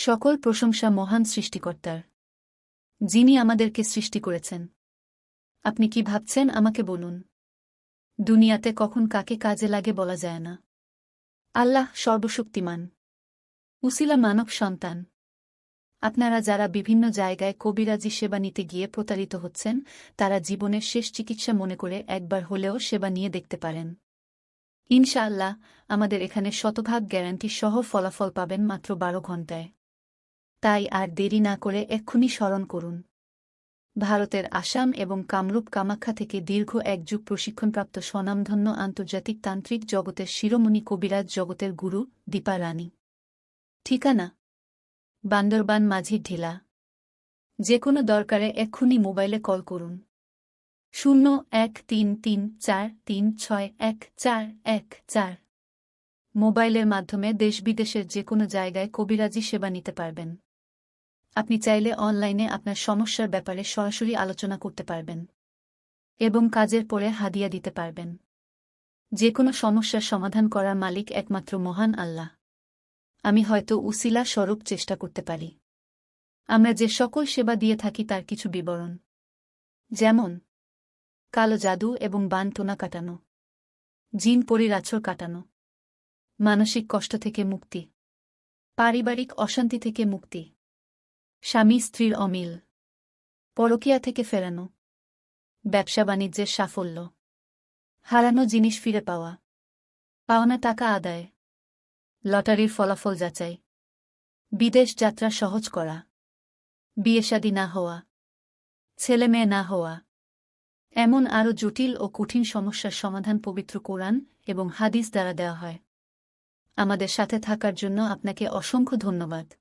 সকল প্রশংসা মহান সৃষ্টিকর্তার, যিনি আমাদেরকে সৃষ্টি করেছেন। আপনি কি ভাবছেন আমাকে বলুন। দুনিয়াতে কখন কাকে কাজে লাগে বলা যায় না। আল্লাহ সর্বশক্তিমান। উসিলা মানব সন্তান। আপনারা যারা বিভিন্ন জায়গায় কবিরাজি সেবা নিতে গিয়ে প্রতারিত হচ্ছেন, তারা জীবনের শেষ চিকিৎসা মনে করে একবার হলেও সেবা নিয়ে দেখতে পারেন। ইনশাআল্লাহ আমাদের এখানে শতভাগ গ্যারান্টি সহ ফলাফল পাবেন মাত্র 12 ঘণ্টায়। তাই আর দেরি না করে এক্ষুনি স্মরণ করুন। ভারতের আসাম এবং কামরূপ কামাখ্যা থেকে দীর্ঘ 1 যুগ প্রশিক্ষণপ্রাপ্ত স্বনামধন্য আন্তর্জাতিক তান্ত্রিক জগতের শিরোমণি কবিরাজ জগতের গুরু দীপা রানী। ঠিকানা: বান্দরবান মাঝির ঢিলা। যে কোনো দরকারে এক্ষুনি মোবাইলে কল করুন 0133436141 মোবাইলের মাধ্যমে দেশ বিদেশের যে কোনো জায়গায় কবিরাজি সেবা নিতে পারবেন। আপনি চাইলে অনলাইনে আপনার সমস্যার ব্যাপারে সরাসরি আলোচনা করতে পারবেন এবং কাজের পরে হাদিয়া দিতে পারবেন। যে কোনো সমস্যার সমাধান করার মালিক একমাত্র মহান আল্লাহ। আমি হয়তো উসিলা স্বরূপ চেষ্টা করতে পারি। আমরা যে সকল সেবা দিয়ে থাকি তার কিছু বিবরণ, যেমন কালো জাদু এবং বান টোনা কাটানো, জিন পরীর আছর কাটানো, মানসিক কষ্ট থেকে মুক্তি, পারিবারিক অশান্তি থেকে মুক্তি, স্বামী স্ত্রীর অমিল, পরকীয়া থেকে ফেরানো, ব্যবসা বাণিজ্যের সাফল্য, হারানো জিনিস ফিরে পাওয়া, পাওনা টাকা আদায়, লটারির ফলাফল যাচাই, বিদেশ যাত্রা সহজ করা, বিয়ে-শাদী না হওয়া, ছেলে মেয়ে না হওয়া, এমন আরও জটিল ও কঠিন সমস্যার সমাধান পবিত্র কোরআন এবং হাদিস দ্বারা দেওয়া হয়। আমাদের সাথে থাকার জন্য আপনাকে অসংখ্য ধন্যবাদ।